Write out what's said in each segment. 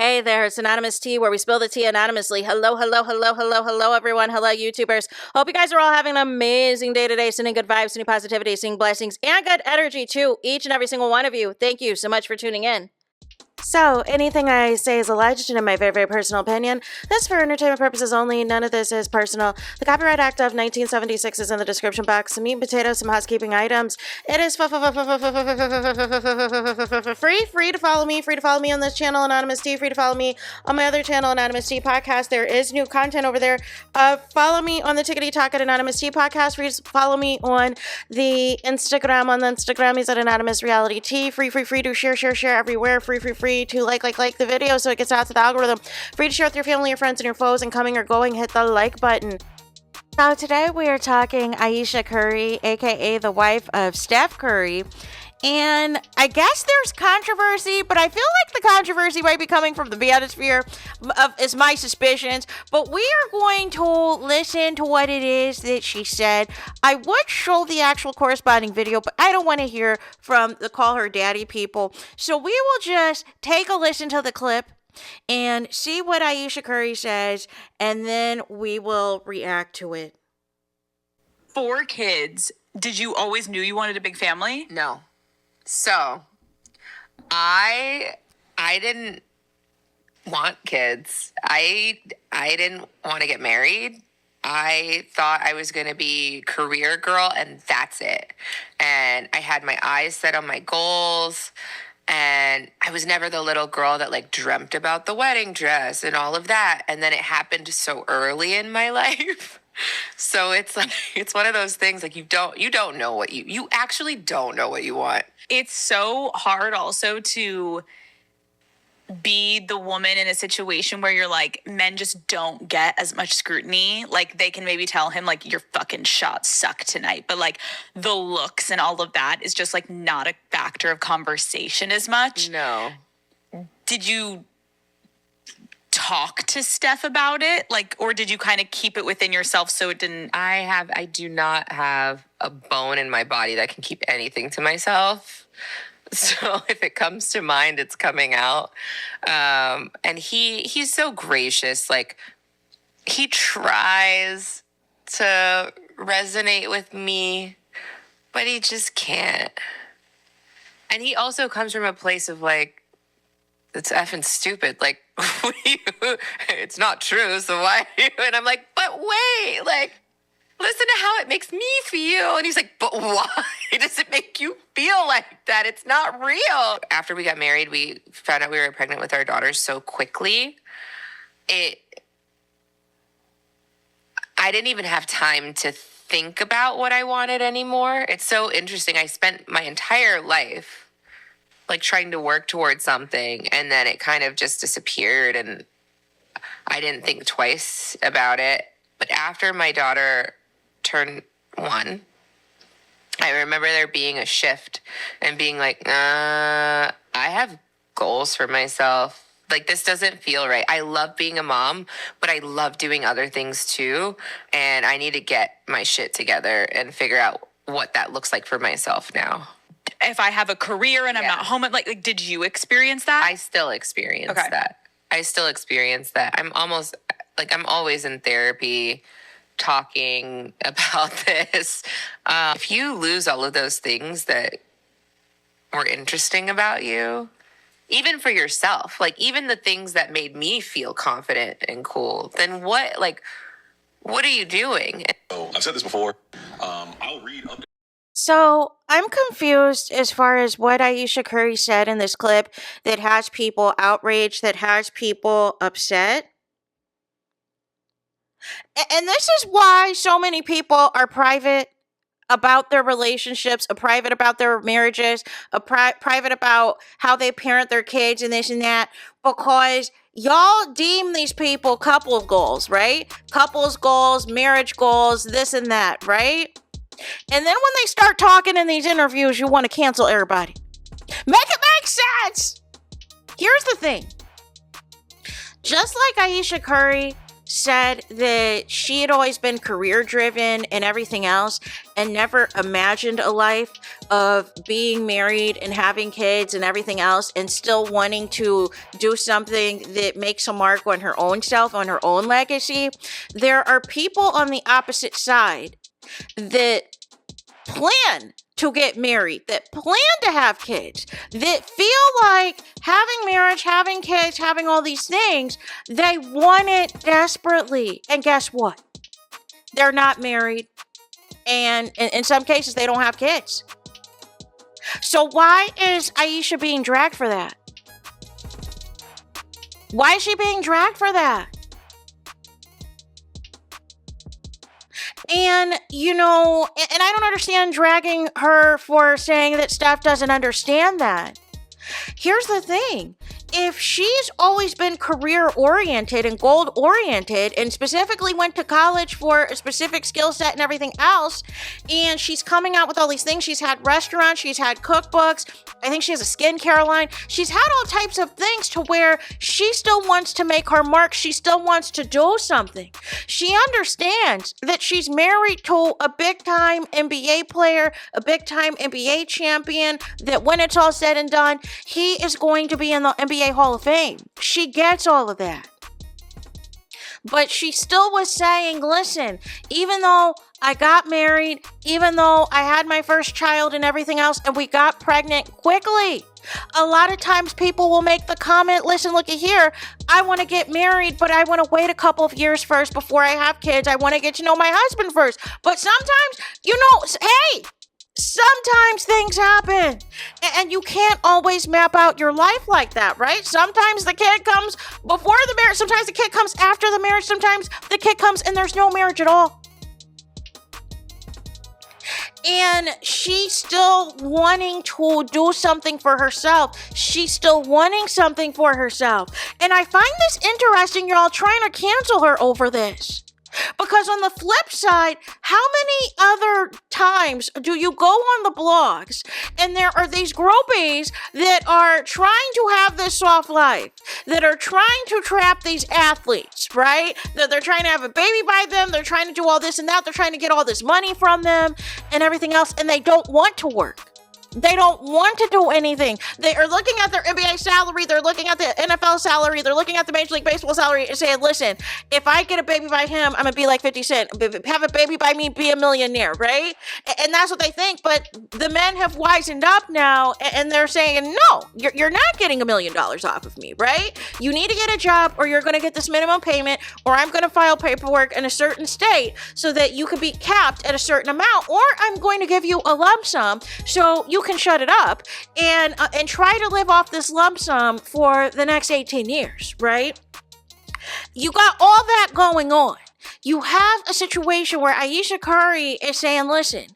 Hey there, it's Anonymous Tea, where we spill the tea anonymously. Hello, everyone. Hello, YouTubers. Hope you guys are all having an amazing day today, sending good vibes, sending positivity, sending blessings, and good energy to each and every single one of you. Thank you so much for tuning in. So, anything I say is alleged and in my very, very personal opinion. This is for entertainment purposes only. None of this is personal. The Copyright Act of 1976 is in the description box. Some meat and potatoes, some housekeeping items. It is free to follow me. Free to follow me on this channel, Anonymous Tea. Free to follow me on my other channel, Anonymous Tea Podcast. There is new content over there. Follow me on the Tickety Talk at Anonymous Tea Podcast. Free to follow me on the Instagram. On the Instagram, he's at Anonymous Reality Tea. Free to share everywhere. Free to like the video so it gets out to the algorithm. Free to share with your family, your friends, and your foes, and coming or going, hit the like button. So today we are talking Ayesha Curry, aka the wife of Steph Curry. And I guess there's controversy, but I feel like the controversy might be coming from the manosphere, is my suspicions. But we are going to listen to what it is that she said. I would show the actual corresponding video, but I don't want to hear from the call her daddy people. So we will just take a listen to the clip and see what Ayesha Curry says, and then we will react to it. 4 kids. Did you always knew you wanted a big family? No. So, I didn't want kids. I didn't want to get married. I thought I was going to be career girl and that's it. And I had my eyes set on my goals. And I was never the little girl that like dreamt about the wedding dress and all of that. And then it happened so early in my life. So it's like, it's one of those things like you don't know what you actually don't know what you want. It's so hard also to be the woman in a situation where you're like, men just don't get as much scrutiny. Like they can maybe tell him like your fucking shots suck tonight, but like the looks and all of that is just like not a factor of conversation as much. No. Did you talk to Steph about it? Like, or did you kind of keep it within yourself so it didn't? I do not have a bone in my body that can keep anything to myself. So if it comes to mind, it's coming out. And he's so gracious. Like he tries to resonate with me, but he just can't. And he also comes from a place of like, it's effing stupid. Like, it's not true. So why? And I'm like, but wait, like, listen to how it makes me feel. And he's like, but why does it make you feel like that? It's not real. After we got married, we found out we were pregnant with our daughter so quickly. I didn't even have time to think about what I wanted anymore. It's so interesting. I spent my entire life like trying to work towards something, and then it kind of just disappeared, and I didn't think twice about it. But after my daughter turned 1, I remember there being a shift and being like, I have goals for myself. Like, this doesn't feel right. I love being a mom, but I love doing other things too. And I need to get my shit together and figure out what that looks like for myself now. If I have a career and I'm not home, like, did you experience that? I still experience that. I still experience that. I'm always in therapy talking about this. If you lose all of those things that were interesting about you, even for yourself, like even the things that made me feel confident and cool, then what are you doing? So I've said this before. I'll read up. So I'm confused as far as what Ayesha Curry said in this clip that has people outraged, that has people upset. And this is why so many people are private about their relationships, private about their marriages, private about how they parent their kids and this and that, because y'all deem these people couples goals, right? Couples goals, marriage goals, this and that, right? And then when they start talking in these interviews, you want to cancel everybody. Make it make sense. Here's the thing. Just like Ayesha Curry said that she had always been career driven and everything else and never imagined a life of being married and having kids and everything else and still wanting to do something that makes a mark on her own self, on her own legacy, there are people on the opposite side that plan to get married, that plan to have kids, that feel like having marriage, having kids, having all these things, they want it desperately. And guess what? They're not married. And in some cases, they don't have kids. So why is Ayesha being dragged for that? Why is she being dragged for that? And, you know, and I don't understand dragging her for saying that Steph doesn't understand that. Here's the thing. If she's always been career-oriented and goal-oriented and specifically went to college for a specific skill set and everything else, and she's coming out with all these things, she's had restaurants, she's had cookbooks, I think she has a skincare line, she's had all types of things to where she still wants to make her mark, she still wants to do something. She understands that she's married to a big-time NBA player, a big-time NBA champion, that when it's all said and done, he is going to be in the NBA Hall of Fame. She gets all of that. But she still was saying, listen, even though I got married, even though I had my first child and everything else, and we got pregnant quickly, a lot of times people will make the comment, listen, looky here, I want to get married, but I want to wait a couple of years first before I have kids. I want to get to know my husband first. But sometimes, you know, hey, sometimes things happen and you can't always map out your life like that, right? Sometimes the kid comes before the marriage, sometimes the kid comes after the marriage, sometimes the kid comes and there's no marriage at all. And she's still wanting to do something for herself. She's still wanting something for herself. And I find this interesting, y'all trying to cancel her over this. Because on the flip side, how many other times do you go on the blogs and there are these groupies that are trying to have this soft life, that are trying to trap these athletes, right? That they're trying to have a baby by them, they're trying to do all this and that, they're trying to get all this money from them and everything else, and they don't want to work. They don't want to do anything. They are looking at their NBA salary. They're looking at the NFL salary. They're looking at the Major League Baseball salary and saying, listen, if I get a baby by him, I'm going to be like 50 Cent. Have a baby by me, be a millionaire, right? And that's what they think. But the men have wisened up now and they're saying, no, you're not getting $1 million off of me, right? You need to get a job or you're going to get this minimum payment or I'm going to file paperwork in a certain state so that you can be capped at a certain amount or I'm going to give you a lump sum so you can shut it up and try to live off this lump sum for the next 18 years, right? You got all that going on. You have a situation where Ayesha Curry is saying, listen,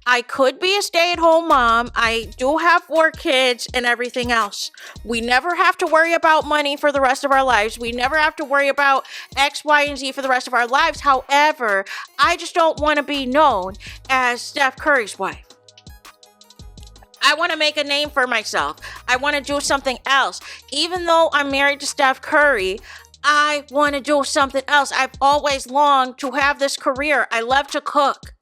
I could be a stay-at-home mom. I do have 4 kids and everything else. We never have to worry about money for the rest of our lives. We never have to worry about X, Y, and Z for the rest of our lives. However, I just don't want to be known as Steph Curry's wife. I want to make a name for myself. I want to do something else. Even though I'm married to Steph Curry, I want to do something else. I've always longed to have this career. I love to cook.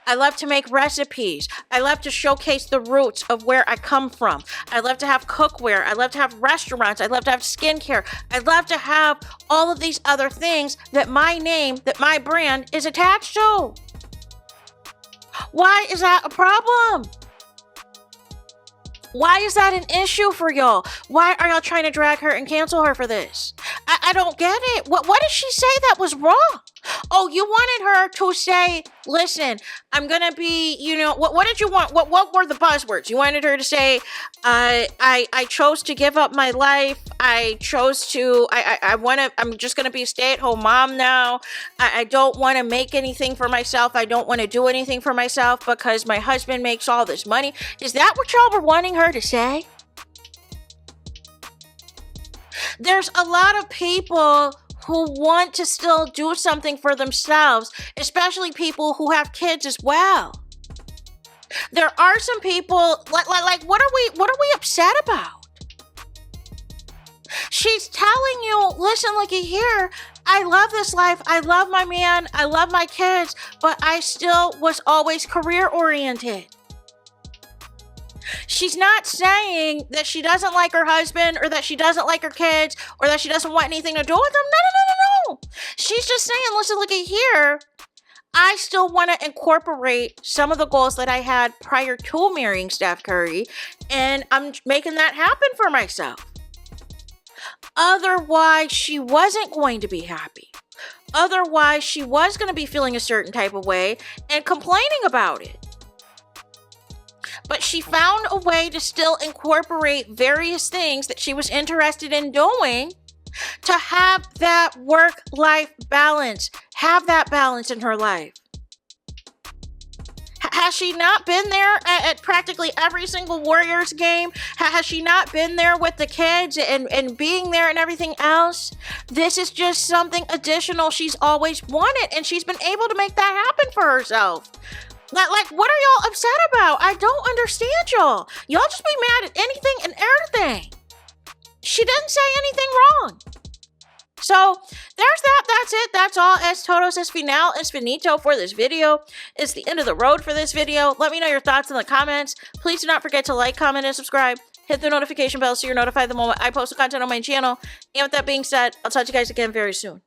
I love to make recipes. I love to showcase the roots of where I come from. I love to have cookware. I love to have restaurants. I love to have skincare. I love to have all of these other things that my name, that my brand is attached to. Why is that a problem? Why is that an issue for y'all? Why are y'all trying to drag her and cancel her for this? I don't get it. What did she say that was wrong? Oh, you wanted her to say, listen, I'm going to be, you know, what did you want? What were the buzzwords? You wanted her to say, I chose to give up my life. I chose to, I'm just going to be a stay-at-home mom now. I don't want to make anything for myself. I don't want to do anything for myself because my husband makes all this money. Is that what y'all were wanting her to say? There's a lot of people who want to still do something for themselves, especially people who have kids as well. There are some people like what are we upset about? She's telling you, listen, looky here, I love this life, I love my man, I love my kids, but I still was always career oriented. She's not saying that she doesn't like her husband or that she doesn't like her kids or that she doesn't want anything to do with them. No. She's just saying, listen, look at here. I still want to incorporate some of the goals that I had prior to marrying Steph Curry, and I'm making that happen for myself. Otherwise, she wasn't going to be happy. Otherwise, she was going to be feeling a certain type of way and complaining about it. But she found a way to still incorporate various things that she was interested in doing to have that work-life balance, have that balance in her life. Has she not been there at practically every single Warriors game? Has she not been there with the kids and being there and everything else? This is just something additional she's always wanted, and she's been able to make that happen for herself. Like, what are y'all upset about? I don't understand y'all. Y'all just be mad at anything and everything. She didn't say anything wrong. So there's that. That's it. That's all. Es todos es final. Es finito for this video. It's the end of the road for this video. Let me know your thoughts in the comments. Please do not forget to like, comment, and subscribe. Hit the notification bell so you're notified the moment I post content on my channel. And with that being said, I'll talk to you guys again very soon.